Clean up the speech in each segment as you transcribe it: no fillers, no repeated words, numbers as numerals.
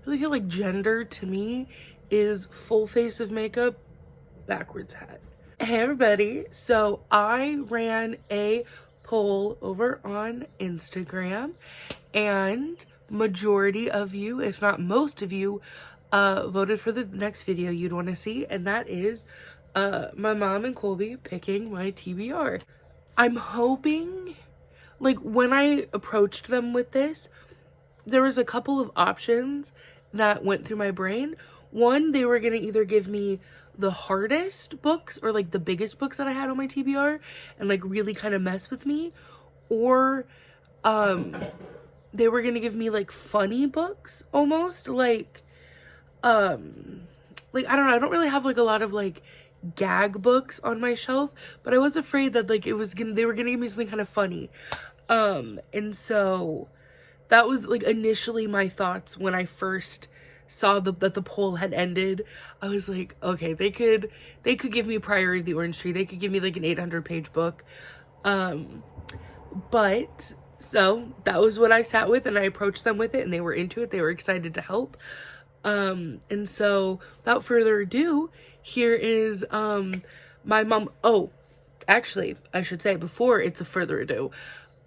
really feel like gender to me is full face of makeup, backwards hat. Hey everybody, so I ran a poll over on Instagram and majority of you, if not most of you, voted for the next video you'd want to see, and that is my mom and Kolby picking my TBR. I'm hoping, like, when I approached them with this, there was a couple of options that went through my brain. One, they were gonna either give me the hardest books or like the biggest books that I had on my TBR and like really kind of mess with me, or they were gonna give me like funny books, almost like I don't know, I don't really have like a lot of like gag books on my shelf, but I was afraid that like they were gonna give me something kind of funny, and so that was like initially my thoughts when I first saw that the poll had ended. I was like, okay, they could give me Priory of the Orange Tree, they could give me like an 800-page book, but so that was what I sat with, and I approached them with it, and they were into it, they were excited to help, and so without further ado, here is my mom. Oh, actually, I should say before it's a further ado,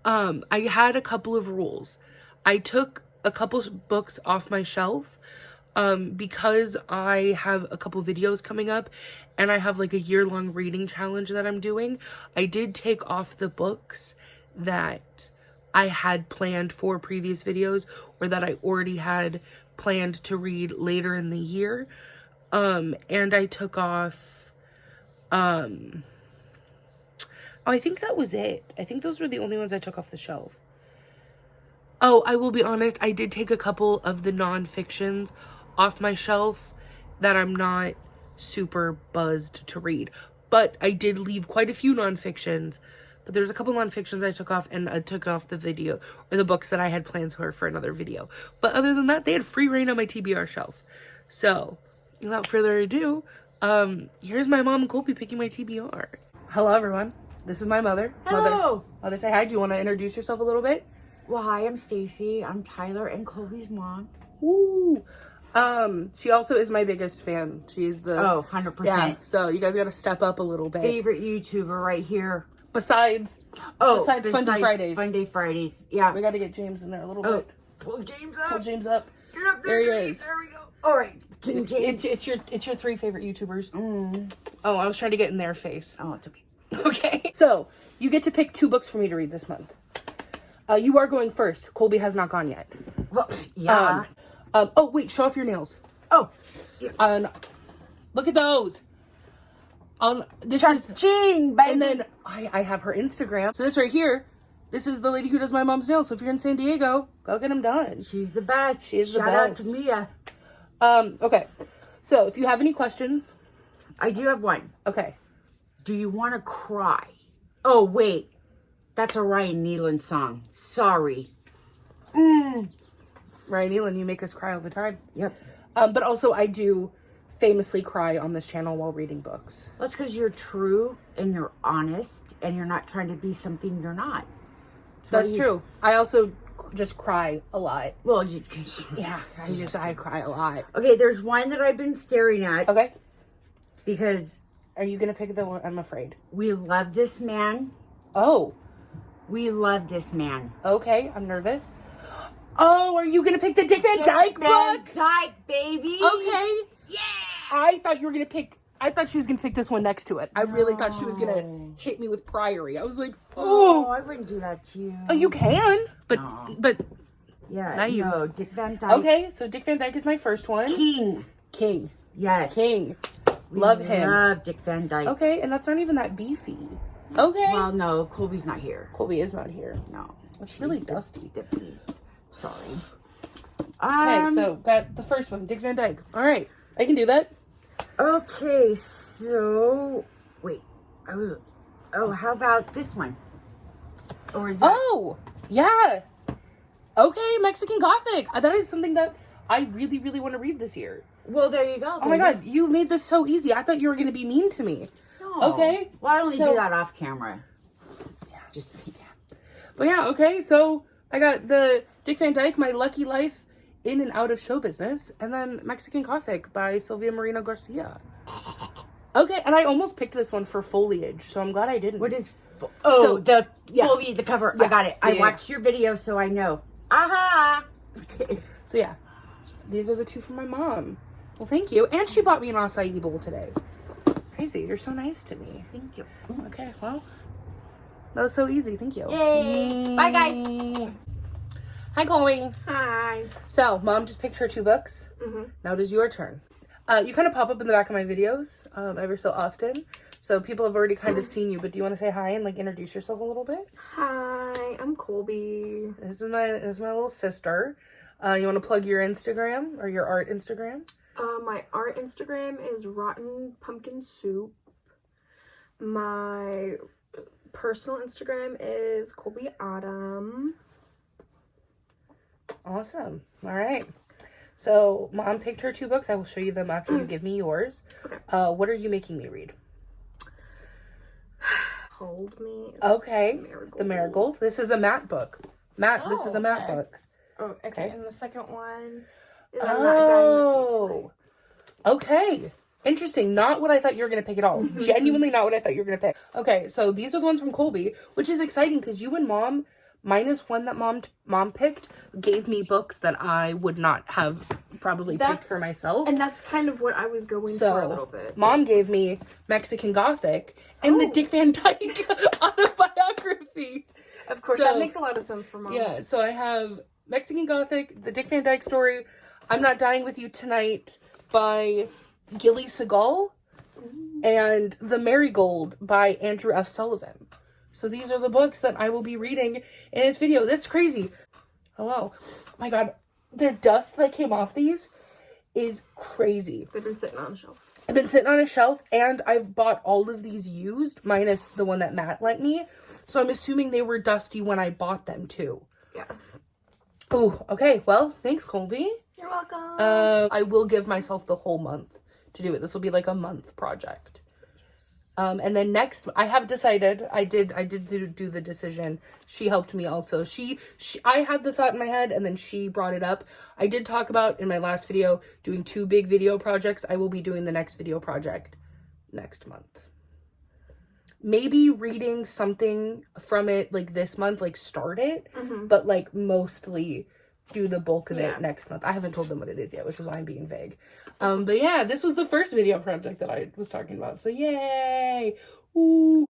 I had a couple of rules. I took a couple books off my shelf because I have a couple videos coming up and I have like a year-long reading challenge that I'm doing. I did take off the books that I had planned for previous videos or that I already had planned to read later in the year. And I took off, oh, I think that was it. I think those were the only ones I took off the shelf. Oh, I will be honest, I did take a couple of the non-fictions off my shelf that I'm not super buzzed to read. But I did leave quite a few non-fictions. But there's a couple non-fictions I took off, and I took off the video, or the books that I had planned for another video. But other than that, they had free reign on my TBR shelf. So, without further ado, here's my mom and Kolby picking my TBR. Hello, everyone. This is my mother. Hello. Mother, say hi. Do you want to introduce yourself a little bit? Well, hi, I'm Stacy. I'm Tyler and Kolby's mom. Woo! She also is my biggest fan. She's the... Oh, 100%. Yeah, so you guys gotta step up a little bit. Favorite YouTuber right here. Besides Fun Day Fridays. Fun Day Fridays, yeah. We gotta get James in there a little bit. Pull James up. Pull James up. Get up there there, he is. There we go. All right, James. It's your three favorite YouTubers. Oh, I was trying to get in their face. Oh, it's okay. Okay, so you get to pick 2 books for me to read this month. You are going first. Kolby has not gone yet. Well, yeah. Oh, wait, show off your nails. Oh. Yeah. Look at those. This is Ching, baby. And then I have her Instagram. So this right here, this is the lady who does my mom's nails. So if you're in San Diego, go get them done. She's the best. She's the best. Shout out to Mia. Okay. So if you have any questions. I do have one. Okay. Do you want to cry? Oh, wait. That's a Ryan Nealon song. Sorry. Ryan Nealon, you make us cry all the time. Yep. But also I do famously cry on this channel while reading books. That's because you're true and you're honest and you're not trying to be something you're not. That's true. I also just cry a lot. Well, yeah, I cry a lot. Okay, there's one that I've been staring at. Okay. Because... Are you going to pick the one? I'm afraid. We love this man. Oh. We love this man. Okay, I'm nervous. Oh, are you going to pick the Dick Van Dyke book? Van Dyke, baby. Okay. Yeah. I thought you were going to pick... I thought she was going to pick this one next to it. I really thought she was going to hit me with Priory. I was like, oh. I wouldn't do that to you. Oh, you can. But... Yeah, not you. No, Dick Van Dyke. Okay, so Dick Van Dyke is my first one. King. Yes. King. We love him. Love Dick Van Dyke. Okay, and that's not even that beefy. Okay. Well, no, Kolby's not here. Kolby is not here. No. It's really dusty. Sorry. Okay, so got the first one, Dick Van Dyke. All right, I can do that. Okay, so wait, Oh, how about this one? Or is that? Oh, yeah. Okay, Mexican Gothic. That is something that I really, really want to read this year. Well, there you go. Oh my God, you made this so easy. I thought you were going to be mean to me. No. Okay. Well, I only do that off camera. Yeah. Just, yeah. But yeah, okay, so I got the Dick Van Dyke, My Lucky Life in and out of show business, and then Mexican Gothic by Sylvia Moreno Garcia. Okay, and I almost picked this one for foliage, so I'm glad I didn't. What is... Oh, the Kolby, the cover. Yeah. I got it. I watched your video, so I know. Aha! So yeah, these are the two from my mom. Well, thank you. And she bought me an acai bowl today. Crazy, you're so nice to me. Thank you. Okay, well, that was so easy. Thank you. Yay! Bye, guys. Hi, Kolby. Hi. So, Mom just picked her 2 books. Now it is your turn. You kind of pop up in the back of my videos ever so often. So people have already kind of seen you, but do you want to say hi and like introduce yourself a little bit? Hi, I'm Kolby. This is my little sister. You want to plug your Instagram or your art Instagram? My art Instagram is rottenpumpkinsoup. My personal Instagram is Kolby Autumn. Awesome. All right. So Mom picked her 2 books. I will show you them after you give me yours. Okay. What are you making me read? Hold Me. Okay. The Marigold. This is a Matt book. This is a Matt book. Oh, okay. Okay. And the second one is I'm Not Dying With You Tonight. Okay. Interesting. Not what I thought you were going to pick at all. Genuinely not what I thought you were going to pick. Okay, so these are the ones from Kolby, which is exciting because you and Mom, minus one that Mom picked, gave me books that I would not have probably picked for myself. And that's kind of what I was going for a little bit. Mom gave me Mexican Gothic and the Dick Van Dyke autobiography. Of course, that makes a lot of sense for Mom. Yeah, so I have Mexican Gothic, the Dick Van Dyke story, I'm Not Dying With You Tonight by Gilly Segal, and The Marigold by Andrew F. Sullivan. So these are the books that I will be reading in this video. That's crazy. Hello. My God, the dust that came off these is crazy. They've been sitting on a shelf. I've been sitting on a shelf, and I've bought all of these used, minus the one that Matt lent me. So I'm assuming they were dusty when I bought them, too. Yeah. Oh, okay. Well, thanks, Kolby. You're welcome. I will give myself the whole month to do it. This will be like a month project. And then next, I have decided, I did do the decision. She helped me also. I had the thought in my head, and then she brought it up. I did talk about, in my last video, doing 2 big video projects. I will be doing the next video project next month. Maybe reading something from it, like, this month, like, start it, but, like, mostly do the bulk of it next month. I haven't told them what it is yet, which is why I'm being vague. But yeah, this was the first video project that I was talking about. So yay! Ooh.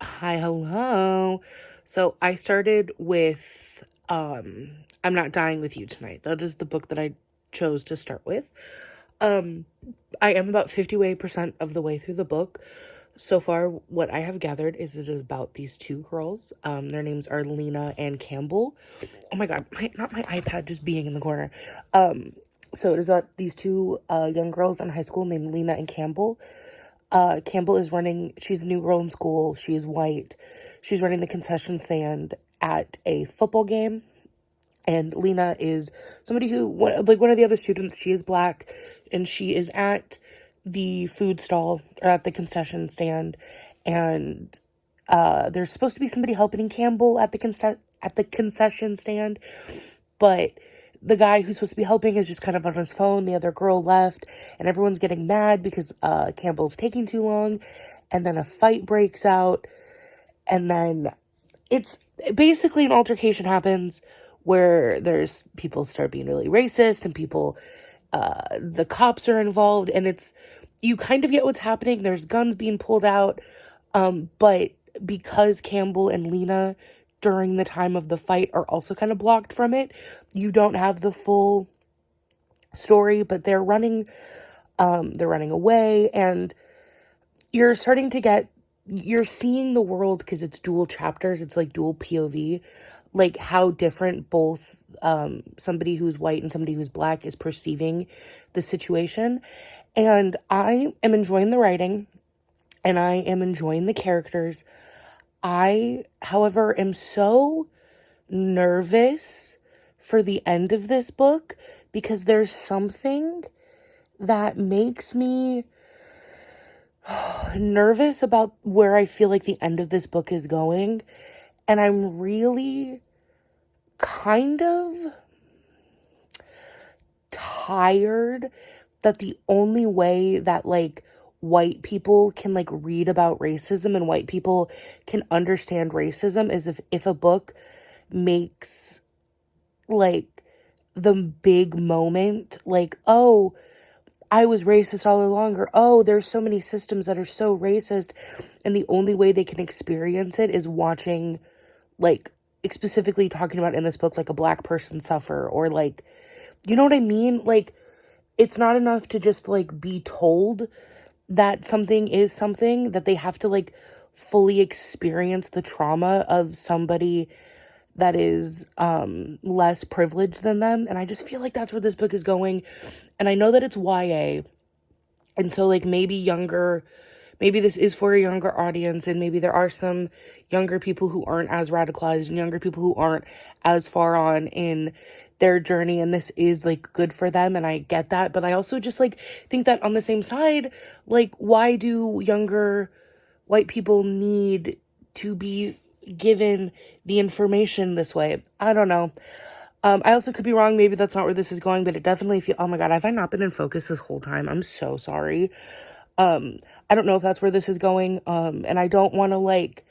Hi, hello. So I started with I'm Not Dying With You Tonight. That is the book that I chose to start with. I am about 50% of the way through the book. So far, what I have gathered is it is about these 2 girls. Their names are Lena and Campbell. Oh my God, not my iPad just being in the corner. So it is about these 2 young girls in high school named Lena and Campbell. Campbell is she's a new girl in school. She is white. She's running the concession stand at a football game. And Lena is somebody who, like one of the other students, she is black. And she is at the food stall or at the concession stand, and there's supposed to be somebody helping Campbell at the concession stand, but the guy who's supposed to be helping is just kind of on his phone. The other girl left, and everyone's getting mad because Campbell's taking too long, and then a fight breaks out, and then it's basically an altercation happens where there's people start being really racist, and the cops are involved, and you kind of get what's happening. There's guns being pulled out, but because Campbell and Lena, during the time of the fight, are also kind of blocked from it, you don't have the full story, but they're running away, and you're seeing the world, because it's dual chapters, it's like dual POV, like how different both somebody who's white and somebody who's black is perceiving the situation. And I am enjoying the writing, and I am enjoying the characters. I, however, am so nervous for the end of this book, because there's something that makes me nervous about where I feel like the end of this book is going. And I'm really kind of tired that the only way that like white people can like read about racism and white people can understand racism is if a book makes like the big moment, like, oh, I was racist all along, or oh, there's so many systems that are so racist, and the only way they can experience it is watching, like, specifically talking about in this book, like a black person suffer, or like, you know what I mean? Like, it's not enough to just like be told that something is something, that they have to like fully experience the trauma of somebody that is less privileged than them. And I just feel like that's where this book is going. And I know that it's YA, and so like maybe this is for a younger audience, and maybe there are some younger people who aren't as radicalized and younger people who aren't as far on in their journey, and this is like good for them, and I get that. But I also just like think that on the same side, like, why do younger white people need to be given the information this way? I don't know. I also could be wrong. Maybe that's not where this is going, but it definitely feels, oh my God, have I not been in focus this whole time? I'm so sorry. I don't know if that's where this is going. And I don't want to like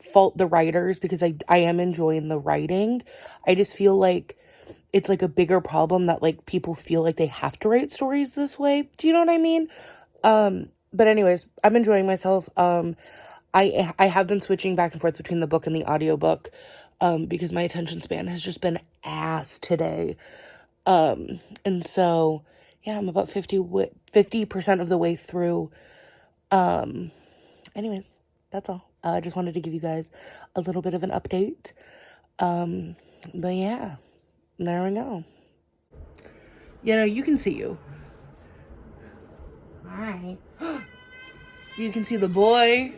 fault the writers, because I am enjoying the writing. I just feel like it's like a bigger problem that like people feel like they have to write stories this way. Do you know what I mean? But anyways, I'm enjoying myself. I have been switching back and forth between the book and the audiobook, because my attention span has just been ass today. And so, yeah, I'm about 50% of the way through. Anyways, that's all. I just wanted to give you guys a little bit of an update. But yeah, there we go. You know, you can see you. Hi. You can see the boy.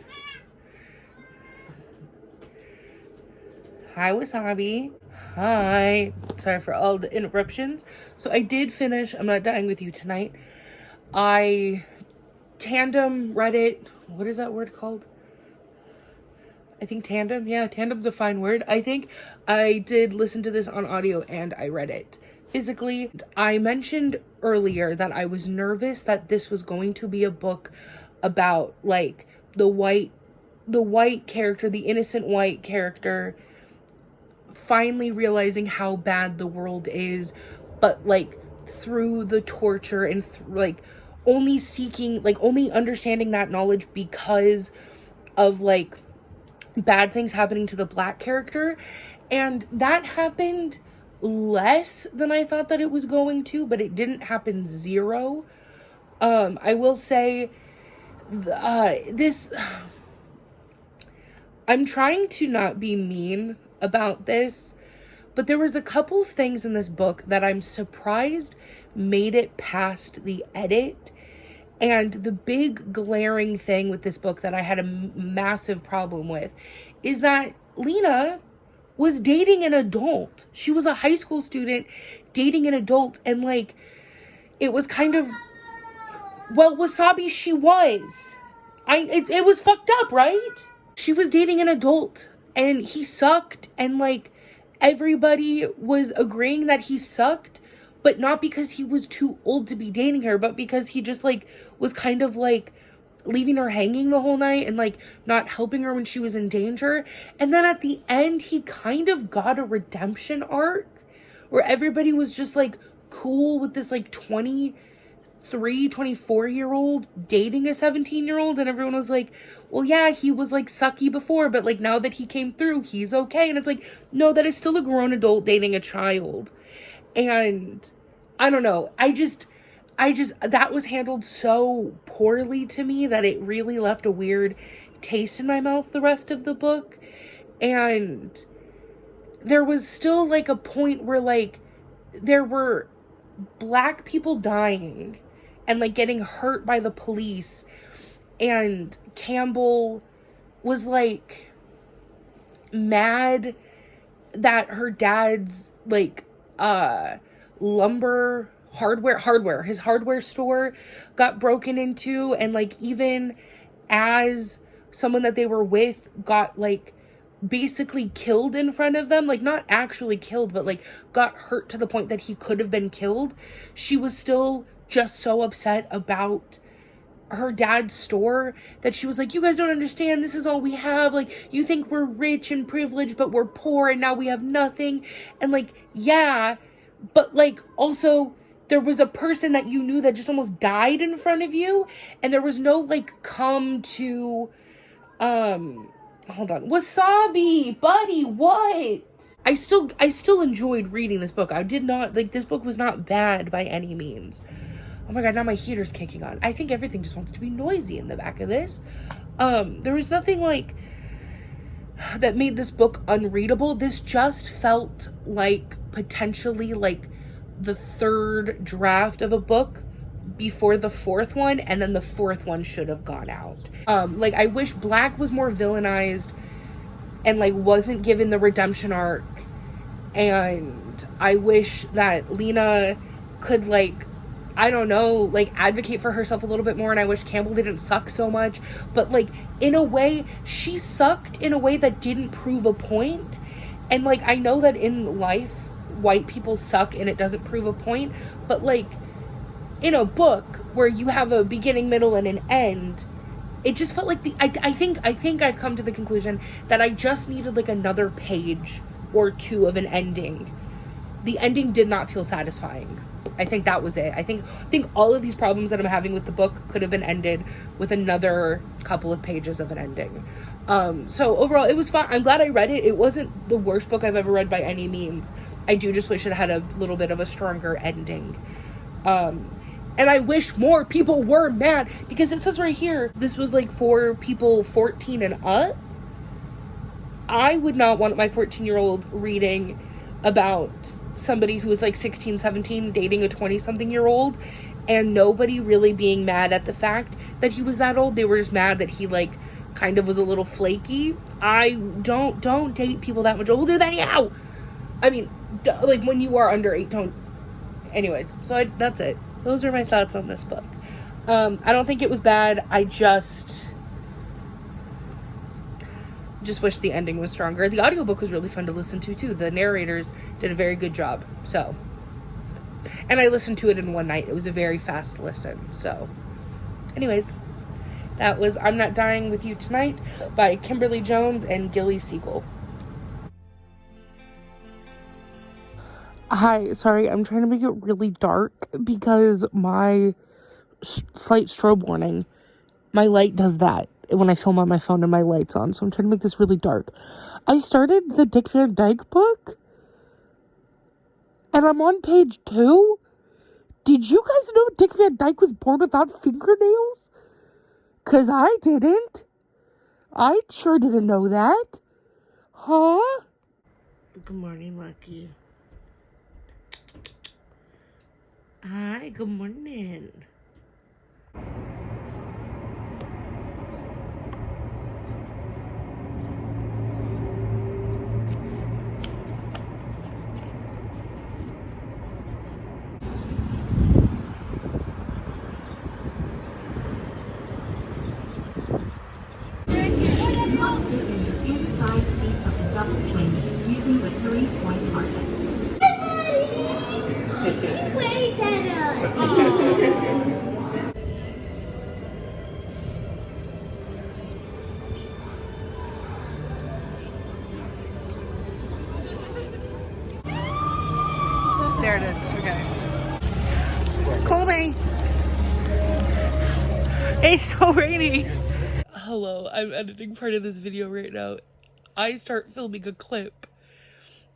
Hi, Wasabi. Hi. Sorry for all the interruptions. So I did finish I'm Not Dying With You Tonight. I tandem read it. What is that word called? I think tandem. Yeah, tandem's a fine word. I think I did listen to this on audio and I read it physically. I mentioned earlier that I was nervous that this was going to be a book about like the white character, the innocent white character, finally realizing how bad the world is, but like through the torture and like only seeking, like only understanding that knowledge because of like bad things happening to the black character. And that happened less than I thought that it was going to, but it didn't happen zero. I will say this, I'm trying to not be mean about this, but there was a couple things in this book that I'm surprised made it past the edit. And the big glaring thing with this book that I had a massive problem with is that Lena was dating an adult. She was a high school student dating an adult, and like it was kind of, well, Wasabi, she was. It was fucked up, right? She was dating an adult and he sucked, and like everybody was agreeing that he sucked, but not because he was too old to be dating her, but because he just like was kind of like leaving her hanging the whole night and like not helping her when she was in danger. And then at the end, he kind of got a redemption arc where everybody was just like cool with this like 24-year-old dating a 17-year-old, and everyone was like, well, yeah, he was like sucky before, but like now that he came through, he's okay. And it's like, no, that is still a grown adult dating a child. And I don't know, I just that was handled so poorly to me that it really left a weird taste in my mouth the rest of the book. And there was still like a point where like there were black people dying and like getting hurt by the police, and Campbell was like mad that her dad's like lumber hardware his hardware store got broken into, and like even as someone that they were with got like basically killed in front of them, like not actually killed, but like got hurt to the point that he could have been killed, she was still just so upset about her dad's store that she was like, you guys don't understand, this is all we have, like, you think we're rich and privileged, but we're poor and now we have nothing. And like, yeah, but like also there was a person that you knew that just almost died in front of you, and there was no like come to hold on. Wasabi, buddy, what? I still enjoyed reading this book. I did not, like, this book was not bad by any means. Oh my god, now my heater's kicking on. I think everything just wants to be noisy in the back of this. There was nothing, like, that made this book unreadable. This just felt like potentially, like, the third draft of a book before the fourth one, and then the fourth one should have gone out. Like, I wish Black was more villainized and like wasn't given the redemption arc, and I wish that Lena could, like, I don't know, like, advocate for herself a little bit more, and I wish Campbell didn't suck so much, but like, in a way, she sucked in a way that didn't prove a point. And like, I know that in life white people suck and it doesn't prove a point, but like, in a book where you have a beginning, middle, and an end, it just felt like I think I've come to the conclusion that I just needed like another page or two of an ending. The ending did not feel satisfying. I think that was it. I think all of these problems that I'm having with the book could have been ended with another couple of pages of an ending. So overall, it was fun. I'm glad I read it. It wasn't the worst book I've ever read by any means. I do just wish it had a little bit of a stronger ending. And I wish more people were mad, because it says right here, this was like for people 14 and up. I would not want my 14-year-old reading about somebody who was like 16, 17 dating a 20-something-year-old, and nobody really being mad at the fact that he was that old. They were just mad that he like kind of was a little flaky. I don't date people that much older than you. I mean, like, when you are under 8, don't. Anyways, so that's it. Those are my thoughts on this book. I don't think it was bad. I just wish the ending was stronger. The audiobook was really fun to listen to too. The narrators did a very good job. So, and I listened to it in one night. It was a very fast listen. So, anyways, that was I'm Not Dying With You Tonight by Kimberly Jones and Gilly Siegel. Hi, sorry, I'm trying to make it really dark because my slight strobe warning, my light does that when I film on my phone and my light's on, so I'm trying to make this really dark. I started the Dick Van Dyke book, and I'm on page 2. Did you guys know Dick Van Dyke was born without fingernails? 'Cause I didn't. I sure didn't know that. Huh? Good morning, Lucky. Hi, good morning. Inside seat of the double swing using the 3-point harness. Wait at us! There it is. Okay. Kolby! It's so rainy. Hello, I'm editing part of this video right now. I start filming a clip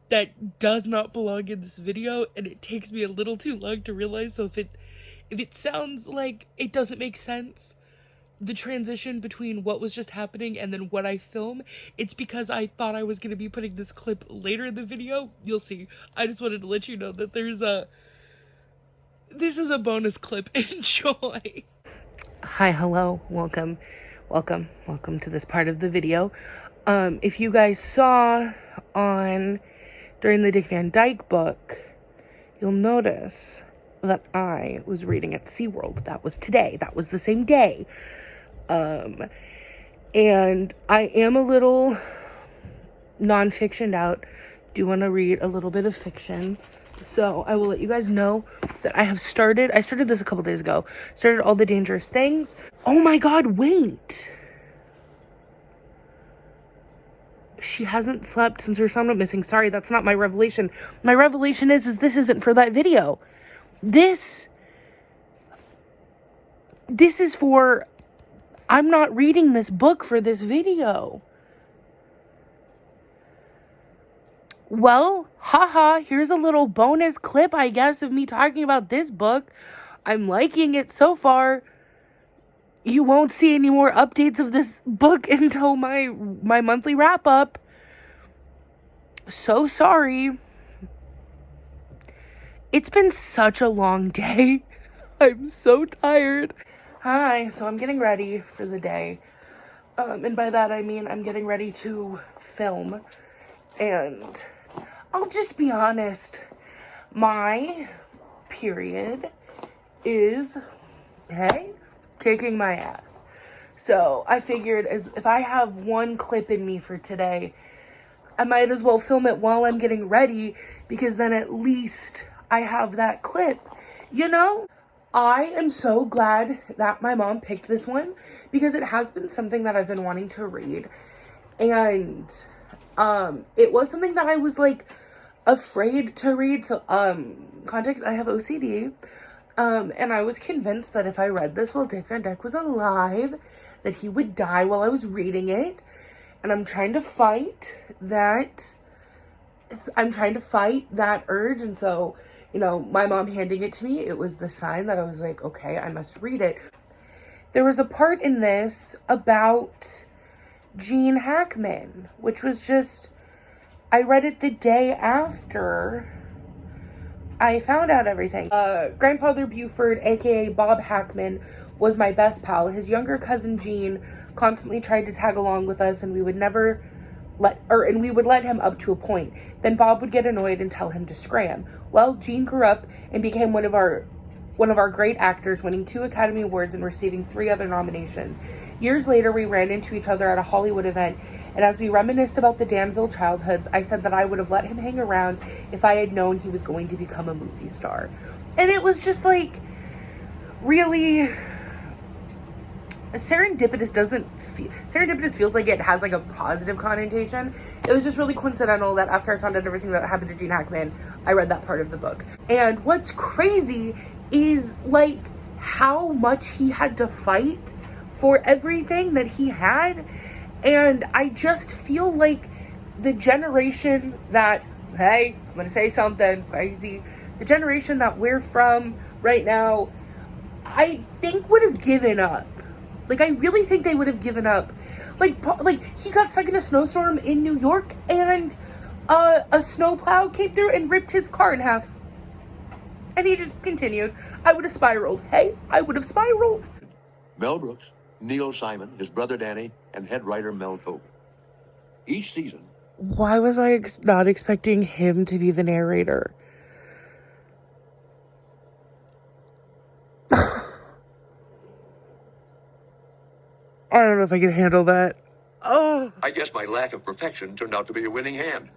that does not belong in this video, and it takes me a little too long to realize. So if it sounds like it doesn't make sense, the transition between what was just happening and then what I film, it's because I thought I was going to be putting this clip later in the video. You'll see. I just wanted to let you know that this is a bonus clip. Enjoy. Hi, hello, welcome to this part of the video. If you guys saw during the Dick Van Dyke book, you'll notice that I was reading at SeaWorld. That was today. That was the same day. And I am a little non-fictioned out. Do want to read a little bit of fiction. So I will let you guys know that I started this a couple days ago. Started All the Dangerous Things. Oh my God, wait. She hasn't slept since her son went missing. Sorry, that's not my revelation. My revelation is this isn't for that video. This is for, I'm not reading this book for this video. Well, haha, here's a little bonus clip, I guess, of me talking about this book. I'm liking it so far. You won't see any more updates of this book until my monthly wrap-up. So sorry. It's been such a long day. I'm so tired. Hi, so I'm getting ready for the day. And by that I mean I'm getting ready to film. And I'll just be honest, my period is, hey, kicking my ass. So I figured if I have one clip in me for today, I might as well film it while I'm getting ready, because then at least I have that clip, you know? I am so glad that my mom picked this one, because it has been something that I've been wanting to read. And it was something that I was like afraid to read. So context, I have OCD, and I was convinced that if I read this while Dick Van Dyke was alive, that he would die while I was reading it. And I'm trying to fight that urge. And so, you know, my mom handing it to me, it was the sign that I was like, okay, I must read it. There was a part in this about Gene Hackman, which was just, I read it the day after I found out everything. Grandfather Buford, aka Bob Hackman, was my best pal. His younger cousin Gene constantly tried to tag along with us, and we would let him up to a point. Then Bob would get annoyed and tell him to scram. Well, Gene grew up and became one of our great actors, winning 2 Academy Awards and receiving 3 other nominations. Years later, we ran into each other at a Hollywood event, and as we reminisced about the Danville childhoods, I said that I would have let him hang around if I had known he was going to become a movie star. And it was just like, really serendipitous feels like it has like a positive connotation. It was just really coincidental that after I found out everything that happened to Gene Hackman, I read that part of the book. And what's crazy is like how much he had to fight for everything that he had. And I just feel like the generation that, hey, I'm gonna say something crazy, the generation that we're from right now, I think would have given up. Like, I really think they would have given up. Like he got stuck in a snowstorm in New York, and a snowplow came through and ripped his car in half. And he just continued. I would have spiraled. Hey, I would have spiraled. Mel Brooks, Neil Simon, his brother Danny, and head writer Mel Tobin. Each season. Why was I not expecting him to be the narrator? I don't know if I can handle that. Oh. I guess my lack of perfection turned out to be a winning hand.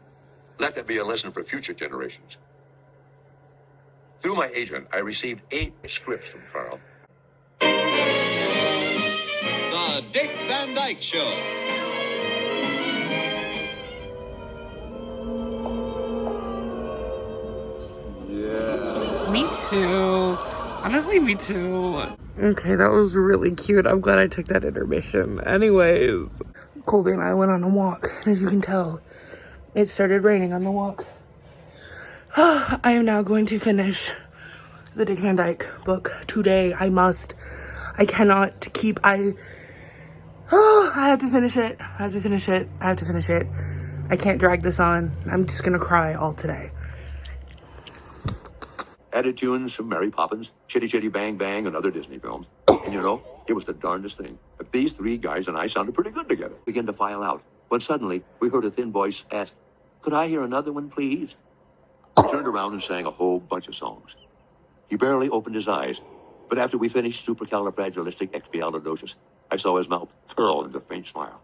Let that be a lesson for future generations. Through my agent, I received 8 scripts from Carl. The Dick Van Dyke Show. Yeah. Me too. Honestly, me too. Okay, that was really cute. I'm glad I took that intermission. Anyways, Kolby and I went on a walk. As you can tell, it started raining on the walk. I am now going to finish the Dick Van Dyke book today. I must. I cannot keep. I have to finish it. I have to finish it. I have to finish it. I can't drag this on. I'm just gonna cry all today. Added tunes from Mary Poppins, Chitty Chitty Bang Bang, and other Disney films. And you know, it was the darndest thing. But these 3 guys and I sounded pretty good together. Began to file out, when suddenly we heard a thin voice ask, "Could I hear another one, please?" He turned around and sang a whole bunch of songs. He barely opened his eyes, but after we finished Supercalifragilisticexpialidocious, I saw his mouth curl into a faint smile.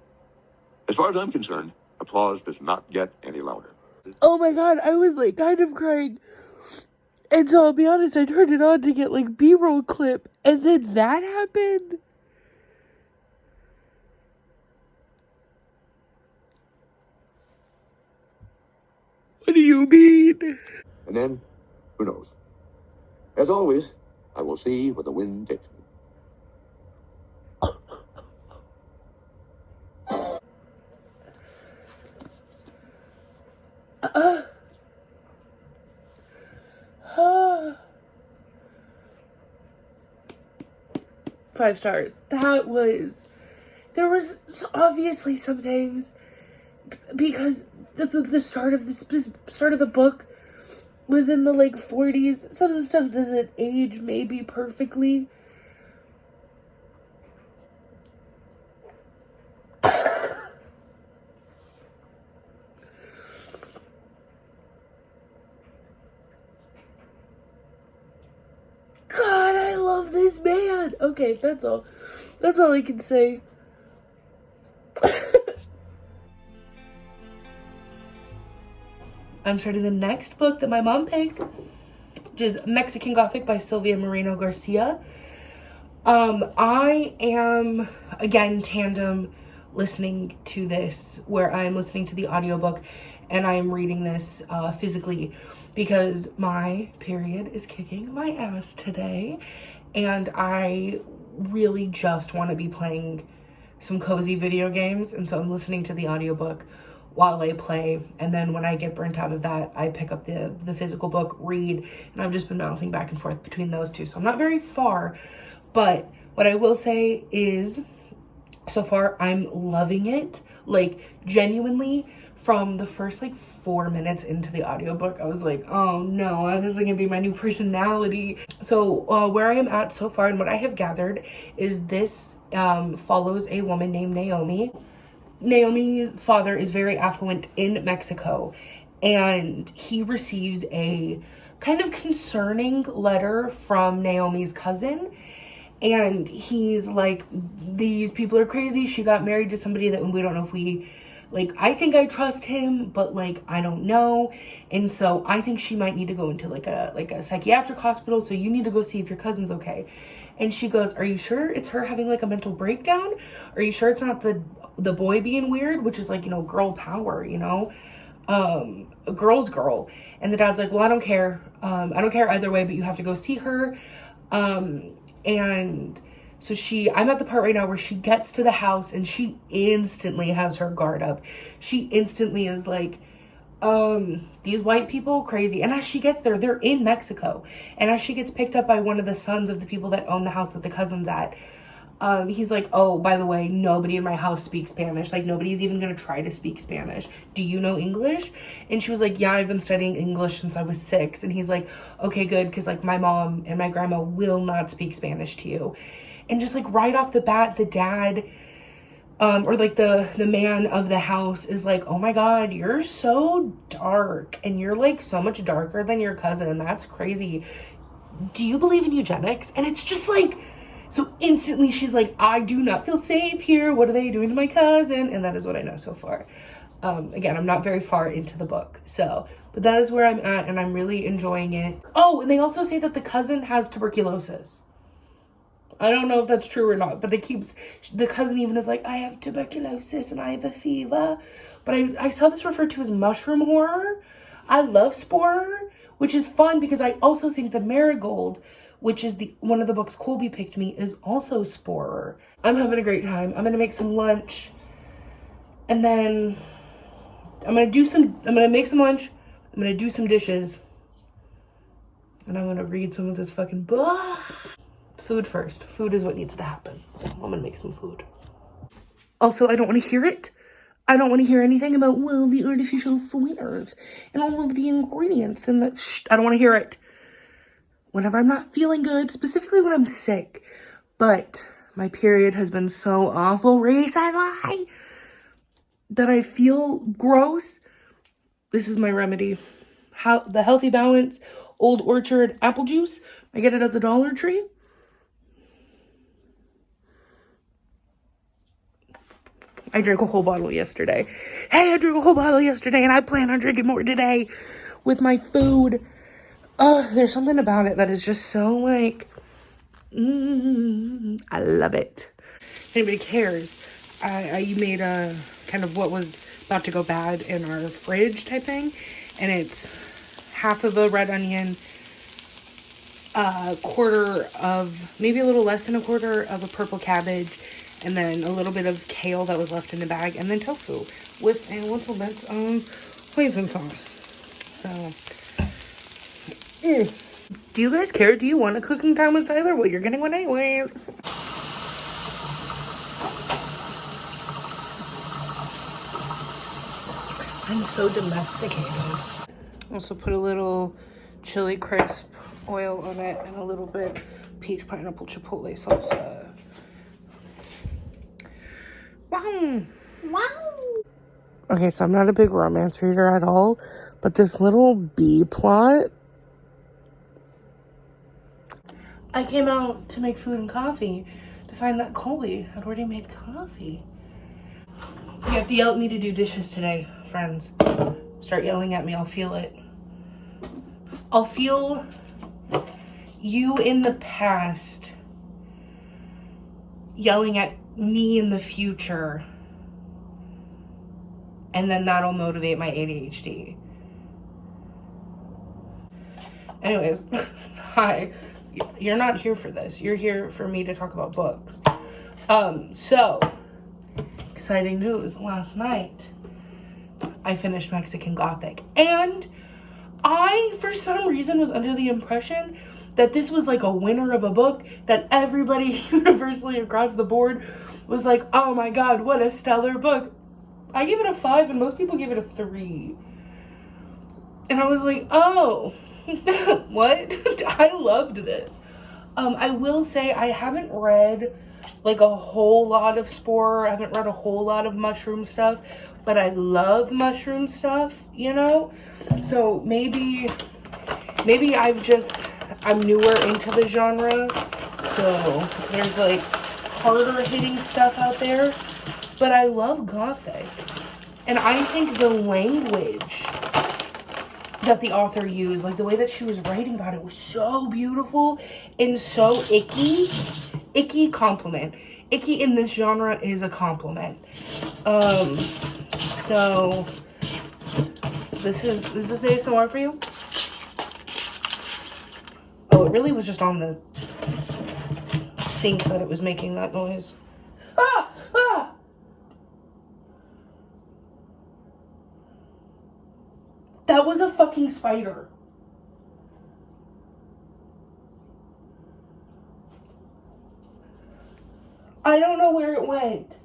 As far as I'm concerned, Applause does not get any louder. Oh my god, I was like kind of crying. And so I'll be honest, I turned it on to get like B-roll clip, and then that happened. What do you mean? And then, who knows? As always, I will see where the wind takes me. 5 stars. That was, there was obviously some things, because the start of the book was in the like 40s. Some of the stuff doesn't age maybe perfectly. God, I love this man. Okay, that's all. That's all I can say. I'm starting the next book that my mom picked, which is Mexican Gothic by Sylvia Moreno Garcia. I am, again, tandem listening to this, where I'm listening to the audiobook and I am reading this physically, because my period is kicking my ass today, and I really just want to be playing some cozy video games, and so I'm listening to the audiobook while I play, and then when I get burnt out of that, I pick up the physical book, read, and I've just been bouncing back and forth between those two, so I'm not very far. But what I will say is, so far, I'm loving it. Like, genuinely, from the first, like, 4 minutes into the audiobook, I was like, oh no, this is gonna be my new personality. So, where I am at so far, and what I have gathered, is this follows a woman named Naomi. Naomi's father is very affluent in Mexico, and he receives a kind of concerning letter from Naomi's cousin. And he's like, these people are crazy. She got married to somebody that we don't know if we, like, I think I trust him, but like, I don't know. And so I think she might need to go into like a psychiatric hospital. So you need to go see if your cousin's okay. And she goes, are you sure it's her having like a mental breakdown? Are you sure it's not the boy being weird? Which is like, you know, girl power, you know, a girl's girl. And the dad's like, well, I don't care. I don't care either way, but you have to go see her. And so I'm at the part right now where she gets to the house and she instantly has her guard up. She instantly is like, these white people, crazy. And as she gets there, they're in Mexico. And as she gets picked up by one of the sons of the people that own the house that the cousin's at, he's like, oh, by the way, nobody in my house speaks Spanish. Like, nobody's even gonna try to speak Spanish. Do you know English? And she was like, yeah, I've been studying English since I was 6. And he's like, okay, good, because like my mom and my grandma will not speak Spanish to you. And just like right off the bat, the dad, or like the man of the house is like, oh my god, you're so dark, and you're like so much darker than your cousin. That's crazy. Do you believe in eugenics? And it's just like, so instantly she's like, I do not feel safe here. What are they doing to my cousin? And that is what I know so far. Again, I'm not very far into the book, so, but that is where I'm at, and I'm really enjoying it. Oh, and they also say that the cousin has tuberculosis. I don't know if that's true or not, but the cousin even is like, I have tuberculosis and I have a fever. But I saw this referred to as mushroom horror. I love spore, which is fun because I also think the marigold, which is one of the books Kolby picked me, is also sporer. I'm having a great time. I'm gonna make some lunch, and then I'm gonna make some lunch, I'm gonna do some dishes, and I'm gonna read some of this fucking book. Food first. Food is what needs to happen. So I'm gonna make some food. Also, I don't want to hear it. I don't want to hear anything about, well, the artificial flavors and all of the ingredients and I don't want to hear it. Whenever I'm not feeling good, specifically when I'm sick. But my period has been so awful recently that I feel gross. This is my remedy. The Healthy Balance Old Orchard apple juice. I get it at the Dollar Tree. I drank a whole bottle yesterday. Hey, I drank a whole bottle yesterday and I plan on drinking more today with my food. There's something about it that is just so like, I love it. If anybody cares, I made a kind of what was about to go bad in our fridge type thing. And it's half of a red onion, a quarter of, maybe a little less than a quarter of a purple cabbage, and then a little bit of kale that was left in the bag, and then tofu with a little bit of hoisin sauce. So, do you guys care? Do you want a cooking time with Tyler? Well, you're getting one anyways. I'm so domesticated. Also put a little chili crisp oil on it and a little bit peach pineapple chipotle salsa. Wow. Okay, so I'm not a big romance reader at all, but this little B plot. I came out to make food and coffee to find that Kolby had already made coffee. You have to yell at me to do dishes today, friends. Start yelling at me, I'll feel it. I'll feel you in the past yelling at me in the future, and then that'll motivate my ADHD. Anyways, hi. You're not here for this. You're here for me to talk about books. So, exciting news. Last night, I finished Mexican Gothic. And I, for some reason, was under the impression that this was like a winner of a book, that everybody universally across the board was like, oh my god, what a stellar book. I gave it a 5 and most people gave it a 3. And I was like, oh, what? I loved this. I will say I haven't read like a whole lot of Spore. I haven't read a whole lot of mushroom stuff, but I love mushroom stuff, you know? So maybe I'm newer into the genre, so there's like harder hitting stuff out there, but I love Gothic. And I think the language that the author used, like the way that she was writing about it, was so beautiful and so icky. Icky compliment. Icky in this genre is a compliment. So this is ASMR for you? Oh, it really was just on the sink that it was making that noise. Ah! Ah! That was a fucking spider. I don't know where it went.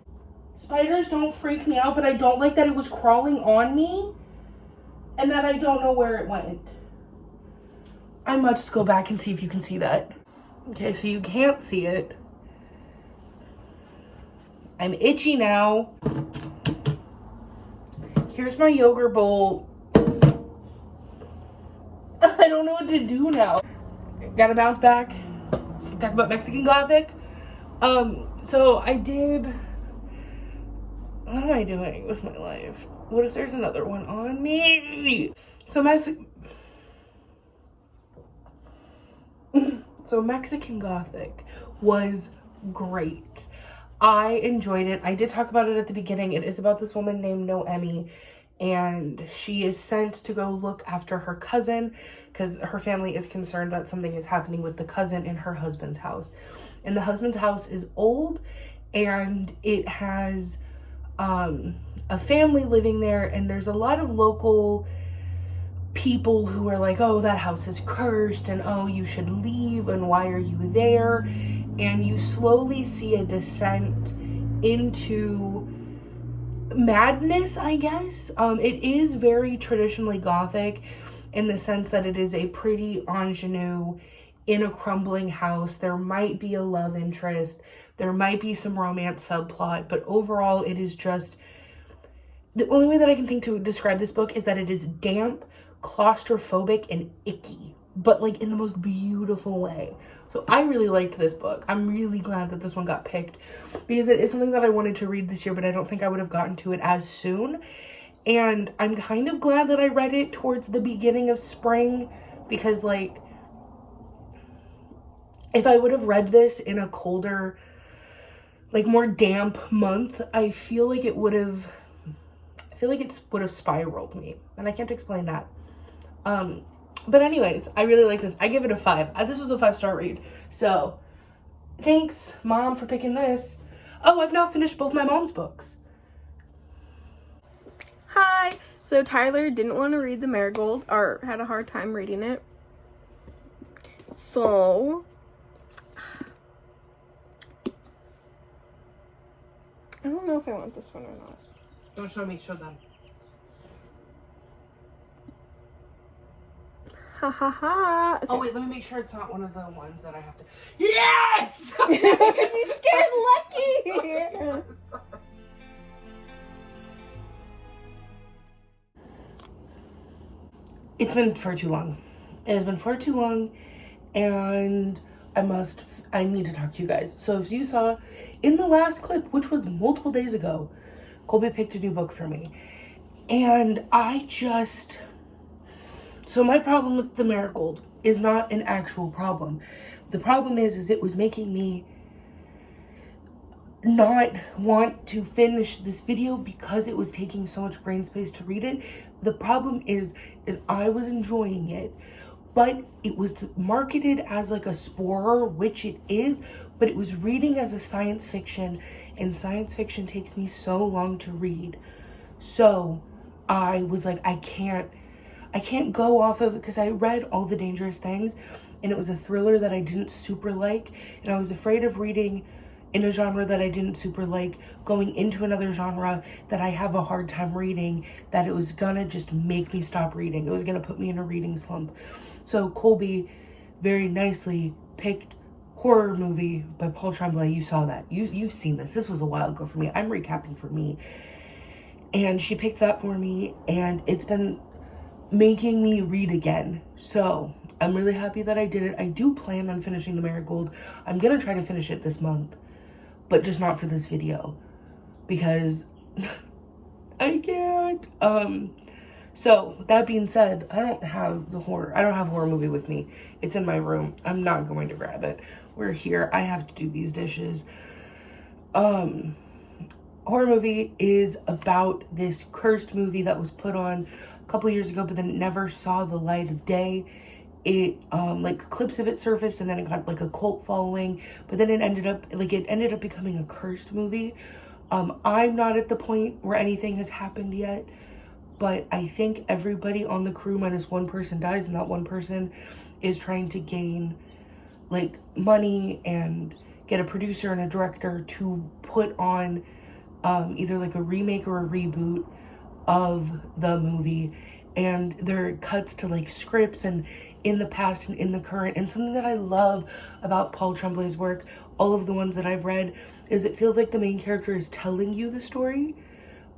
Spiders don't freak me out, but I don't like that it was crawling on me and that I don't know where it went. I might just go back and see if you can see that. Okay, so you can't see it. I'm itchy now. Here's my yogurt bowl. I don't know what to do now. Gotta bounce back. Talk about Mexican Gothic. So I did... What am I doing with my life? What if there's another one on me? So Mexican Gothic was great. I enjoyed it. I did talk about it at the beginning. It is about this woman named Noemi, and she is sent to go look after her cousin because her family is concerned that something is happening with the cousin in her husband's house. And the husband's house is old, and it has a family living there, and there's a lot of local people who are like, oh, that house is cursed, and oh, you should leave, and why are you there? And you slowly see a descent into madness, I guess. It is very traditionally Gothic in the sense that it is a pretty ingenue in a crumbling house. There might be a love interest, there might be some romance subplot, but overall it is just, the only way that I can think to describe this book is that it is damp, claustrophobic, and icky. but like in the most beautiful way. So I really liked this book. I'm really glad that this one got picked because it is something that I wanted to read this year, but I don't think I would have gotten to it as soon. And I'm kind of glad that I read it towards the beginning of spring because, like, if I would have read this in a colder, like more damp month, I feel like it would have spiraled me, and I can't explain that. But anyways, I really like this. I give it a 5. This was a 5-star read. So thanks, Mom, for picking this. Oh, I've now finished both my mom's books. Hi! So Tyler didn't want to read The Marigold, or had a hard time reading it. So I don't know if I want this one or not. Don't show me, show them. Ha ha ha. Okay. Oh wait, let me make sure it's not one of the ones that I have to. Yes! You scared Lucky! It's been far too long. It has been far too long, and I need to talk to you guys. So if you saw in the last clip, which was multiple days ago, Kolby picked a new book for me. And so my problem with The Marigold is not an actual problem. The problem is it was making me not want to finish this video because it was taking so much brain space to read it. The problem is I was enjoying it, but it was marketed as like a spoiler, which it is, but it was reading as a science fiction, and science fiction takes me so long to read. So I was like, I can't go off of it because I read All the Dangerous Things, and it was a thriller that I didn't super like, and I was afraid of reading in a genre that I didn't super like, going into another genre that I have a hard time reading, that it was gonna just make me stop reading. It was gonna put me in a reading slump. So Kolby very nicely picked Horror Movie by Paul Tremblay. You saw that. You've seen this. This was a while ago for me. I'm recapping for me. And she picked that for me, and it's been making me read again. So I'm really happy that I did it. I do plan on finishing The Marigold. I'm gonna try to finish it this month, but just not for this video because I can't. So that being said, I don't have Horror Movie with me. It's in my room. I'm not going to grab it. We're here. I have to do these dishes. Horror Movie is about this cursed movie that was put on a couple years ago, but then it never saw the light of day. It like clips of it surfaced, and then it got like a cult following, but then it ended up becoming a cursed movie. I'm not at the point where anything has happened yet, but I think everybody on the crew minus one person dies, and that one person is trying to gain like money and get a producer and a director to put on either like a remake or a reboot of the movie. And there are cuts to like scripts and in the past and in the current. And something that I love about Paul Tremblay's work, all of the ones that I've read, is it feels like the main character is telling you the story.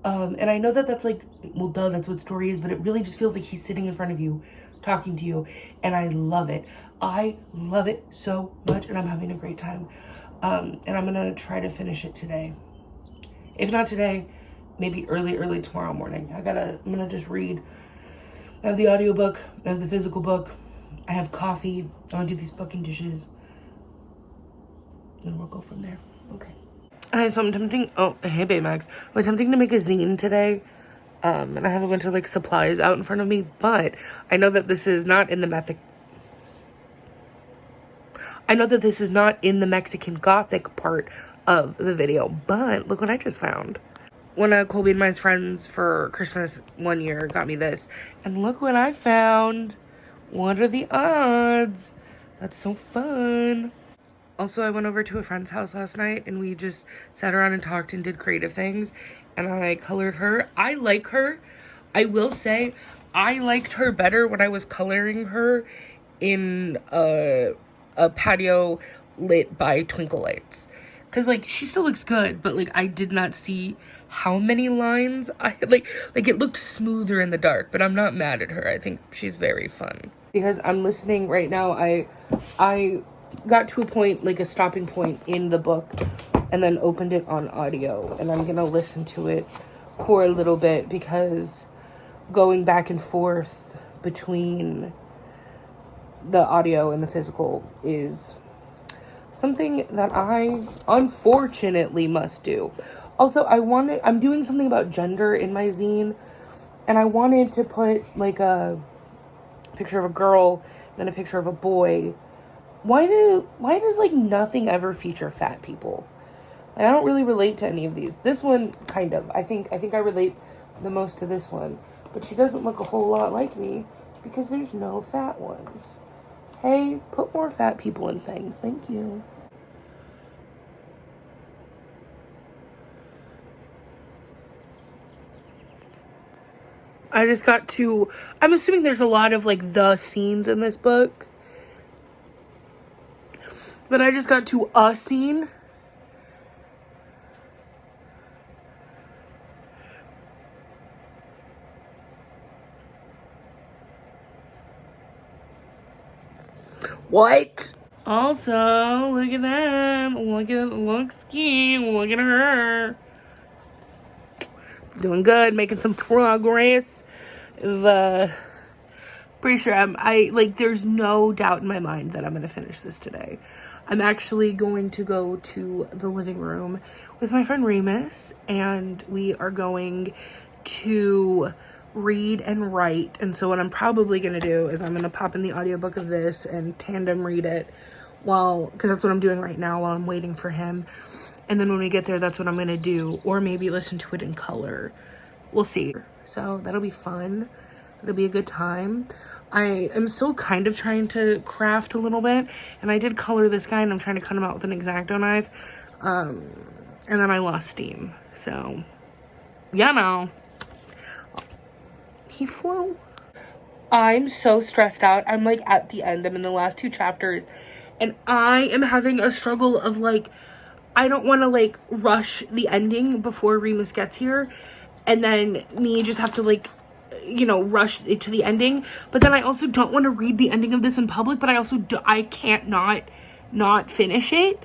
And I know that that's like, well, duh, that's what story is, but it really just feels like he's sitting in front of you, talking to you, and I love it. I love it so much, and I'm having a great time. And I'm gonna try to finish it today. If not today, maybe early tomorrow morning. I'm gonna just read. I have the audiobook, I have the physical book, I have coffee, I'm gonna do these fucking dishes, and we'll go from there. Okay. So I'm attempting, oh, hey Baymax. I'm attempting to make a zine today, and I have a bunch of like supplies out in front of me, but I know that this is not in the Mexican Gothic part of the video, but look what I just found. One of Kolby and my friends for Christmas one year got me this, and look what I found. What are the odds? That's so fun. Also, I went over to a friend's house last night, and we just sat around and talked and did creative things, and I colored her. I like her. I will say, I liked her better when I was coloring her in a patio lit by twinkle lights. Because, like, she still looks good, but, like, I did not see how many lines I like it looked smoother in the dark, but I'm not mad at her. I think she's very fun. because I'm listening right now. I got to a point, like a stopping point in the book, and then opened it on audio, and I'm gonna listen to it for a little bit because going back and forth between the audio and the physical is something that I unfortunately must do. Also, I'm doing something about gender in my zine, and I wanted to put like a picture of a girl, then a picture of a boy. Why does like nothing ever feature fat people? Like, I don't really relate to any of these. This one, kind of. I think I relate the most to this one, but she doesn't look a whole lot like me because there's no fat ones. Hey, put more fat people in things. Thank you. I just got to, I'm assuming there's a lot of like the scenes in this book, but I just got to a scene. What? Also, look at that. Look ski. Look at her. Doing good, making some progress. Pretty sure there's no doubt in my mind that I'm gonna finish this today. I'm actually going to go to the living room with my friend Remus, and we are going to read and write. And so what I'm probably gonna do is I'm gonna pop in the audiobook of this and tandem read it because that's what I'm doing right now while I'm waiting for him. And then when we get there, that's what I'm gonna do, or maybe listen to it in color. We'll see. So that'll be fun. It'll be a good time. I am still kind of trying to craft a little bit, and I did color this guy, and I'm trying to cut him out with an X-Acto knife. And then I lost steam. So, yeah, no. He flew. I'm so stressed out. I'm like at the end. I'm in the last 2 chapters, and I am having a struggle of like, I don't want to like rush the ending before Remus gets here, and then me just have to like, you know, rush it to the ending. But then I also don't want to read the ending of this in public, but I can't not finish it.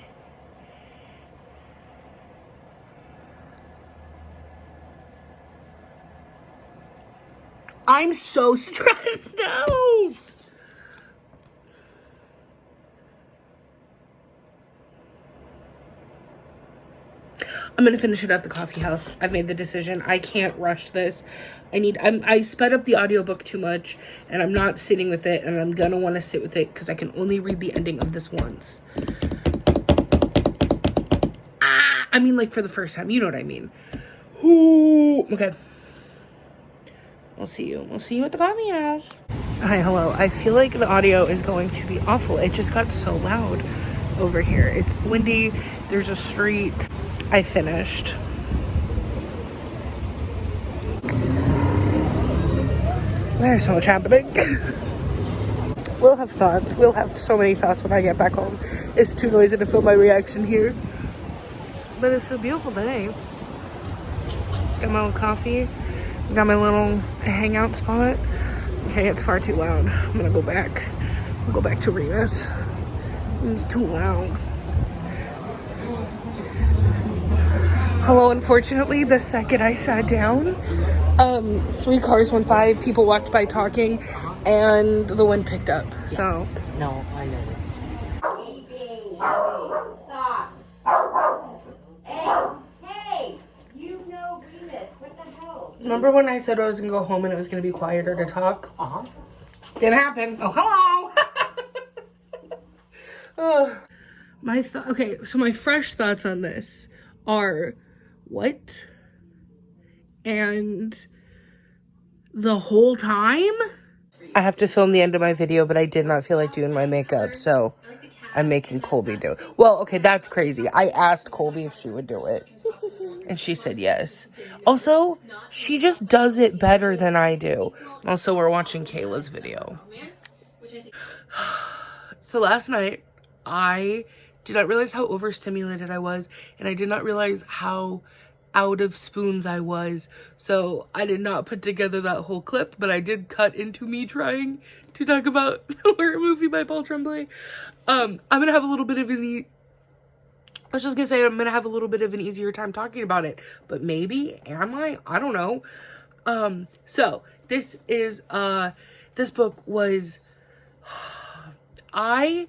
I'm so stressed out. I'm gonna finish it at the coffee house. I've made the decision. I can't rush this. I sped up the audiobook too much, and I'm not sitting with it, and I'm gonna want to sit with it because I can only read the ending of this once. I mean, like, for the first time. You know what I mean. Ooh, okay. We'll see you at the coffee house. Hi, hello. I feel like the audio is going to be awful. It just got so loud over here. It's windy. There's a street. I finished. There's so much happening. We'll have thoughts. We'll have so many thoughts when I get back home. It's too noisy to film my reaction here. But it's a beautiful day. Got my little coffee. Got my little hangout spot. Okay, it's far too loud. I'm gonna go back. I'll go back to Remus. It's too loud. Hello, unfortunately, the second I sat down, 3 cars went by, people walked by talking, and the wind picked up, so. No, I noticed. Stop. Hey, you know Remus, what the hell? Remember when I said I was gonna go home and it was gonna be quieter to talk? Uh-huh. Didn't happen. Oh, hello! Okay, so my fresh thoughts on this are, what? And the whole time? I have to film the end of my video, but I did not feel like doing my makeup, so I'm making Kolby do it. Well, okay, that's crazy. I asked Kolby if she would do it, and she said yes. Also, she just does it better than I do. Also, we're watching Kayla's video. So last night, I did not realize how overstimulated I was, and I did not realize how out of spoons I was. So I did not put together that whole clip, but I did cut into me trying to talk about a horror movie by Paul Tremblay. I'm gonna have a little bit of I was just gonna say I'm gonna have a little bit of an easier time talking about it, but maybe am I? I don't know. So this is this book was I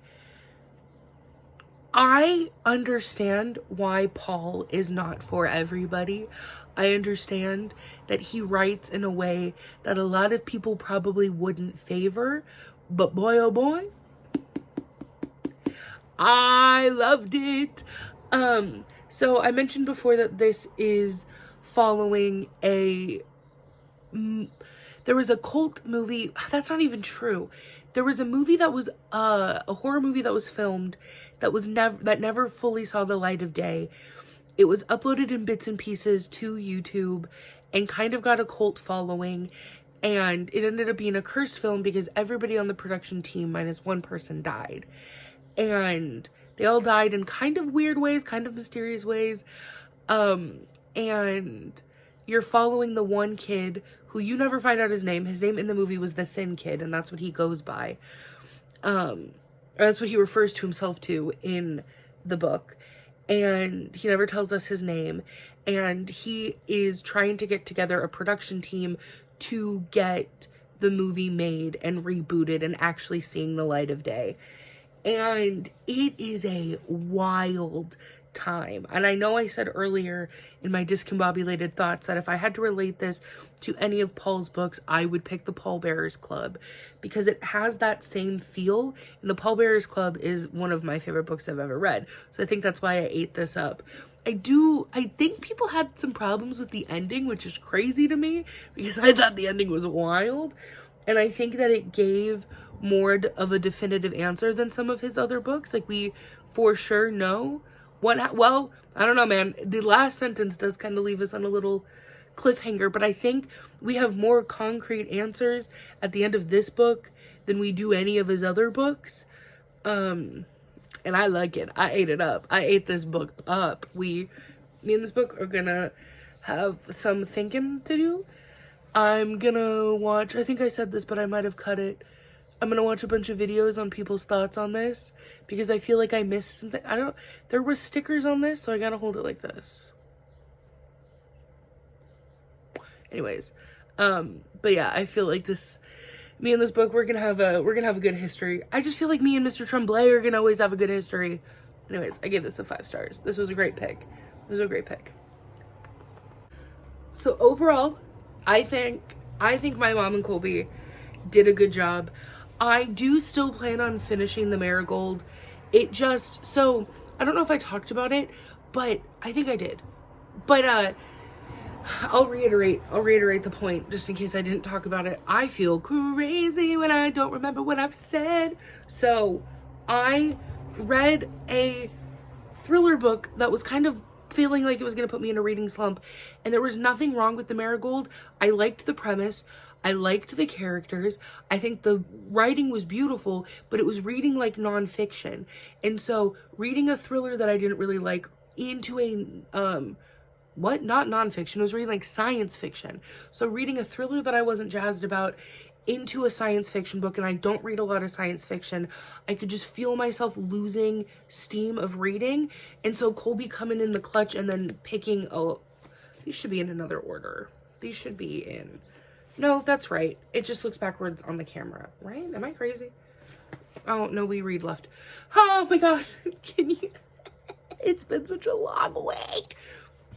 understand why Paul is not for everybody. I understand that he writes in a way that a lot of people probably wouldn't favor, but boy oh boy, I loved it. So I mentioned before that this is following there was a cult movie. That's not even true. There was a movie that was a horror movie that was filmed that never fully saw the light of day. It was uploaded in bits and pieces to YouTube and kind of got a cult following, and it ended up being a cursed film because everybody on the production team minus one person died. And they all died in kind of weird ways, kind of mysterious ways. And you're following the one kid who you never find out his name. His name in the movie was the Thin Kid, and that's what he goes by. That's what he refers to himself to in the book. And he never tells us his name. And he is trying to get together a production team to get the movie made and rebooted and actually seeing the light of day. And it is a wild time. And I know I said earlier in my discombobulated thoughts that if I had to relate this to any of Paul's books, I would pick the Pallbearers Club because it has that same feel. And the Pallbearers Club is one of my favorite books I've ever read. So I think that's why I ate this up. I think people had some problems with the ending, which is crazy to me because I thought the ending was wild. And I think that it gave more of a definitive answer than some of his other books. Like, we for sure know well, I don't know, man. The last sentence does kind of leave us on a little cliffhanger, but I think we have more concrete answers at the end of this book than we do any of his other books. And I like it. I ate it up. I ate this book up. Me and this book are gonna have some thinking to do. I'm gonna watch, I think I said this, but I might have cut it. I'm gonna watch a bunch of videos on people's thoughts on this because I feel like I missed something. There was stickers on this, so I gotta hold it like this. Anyways, but yeah, I feel like me and this book, we're gonna have a good history. I just feel like me and Mr. Tremblay are gonna always have a good history. Anyways, I gave this a 5 stars. This was a great pick. It was a great pick. So overall, I think my mom and Kolby did a good job. I do still plan on finishing the Marigold. So I don't know if I talked about it, but I think I did. But I'll reiterate the point just in case I didn't talk about it. I feel crazy when I don't remember what I've said. So I read a thriller book that was kind of feeling like it was going to put me in a reading slump, and there was nothing wrong with the Marigold. I liked the premise. I liked the characters. I think the writing was beautiful, but it was reading like nonfiction. And so reading a thriller that I didn't really like into a, not nonfiction, it was reading like science fiction. So reading a thriller that I wasn't jazzed about into a science fiction book, and I don't read a lot of science fiction, I could just feel myself losing steam of reading. And so Kolby coming in the clutch and then picking, these should be in another order. These should be in, no, that's right. It just looks backwards on the camera, right? Am I crazy? Oh, no, we read left. Oh my God, can you, it's been such a long week.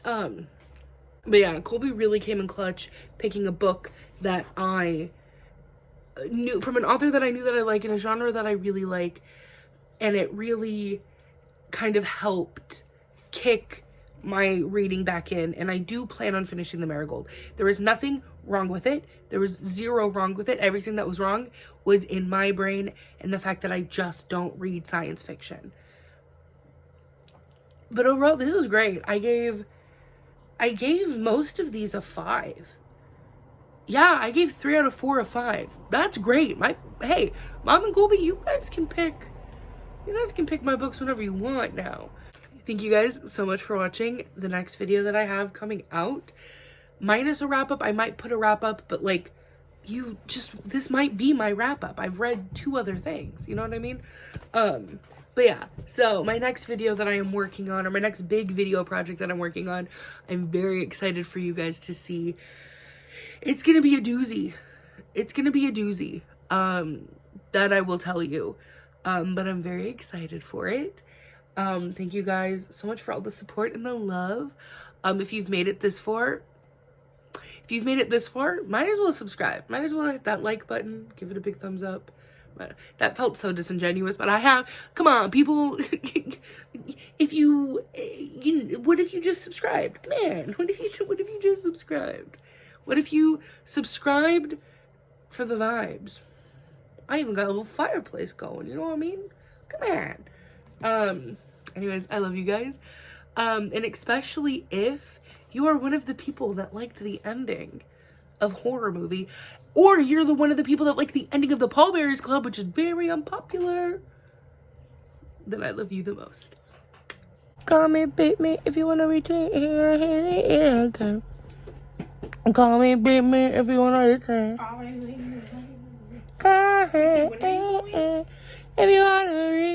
But yeah, Kolby really came in clutch, picking a book that I knew, from an author that I knew that I like, in a genre that I really like, and it really kind of helped kick my reading back in, and I do plan on finishing the Marigold. There is nothing wrong with it. There was zero wrong with it. Everything that was wrong was in my brain and the fact that I just don't read science fiction. But overall, this was great. I gave most of these a 5. Yeah, I gave 3 out of 4 a 5. That's great. Hey, Mom and Kolby, you guys can pick my books whenever you want now. Thank you guys so much for watching. The next video that I have coming out, minus a wrap-up, I might put a wrap-up, but like, this might be my wrap up. I've read 2 other things, you know what I mean? But yeah, so my next video that I am working on, or my next big video project that I'm working on, I'm very excited for you guys to see. It's gonna be a doozy. It's gonna be a doozy, that I will tell you. But I'm very excited for it. Thank you guys so much for all the support and the love. If you've made it this far, might as well subscribe. Might as well hit that like button, give it a big thumbs up. That felt so disingenuous, but come on, people. If what if you just subscribed? Man, what if you just subscribed? What if you subscribed for the vibes? I even got a little fireplace going, you know what I mean? Come on. Anyways, I love you guys. And especially if you are one of the people that liked the ending of Horror Movie, or you're one of the people that liked the ending of the Pallbearers Club, which is very unpopular, then I love you the most. Call me, beat me if you want to return. Okay. Call me, beat me if you want to return. If you want to return.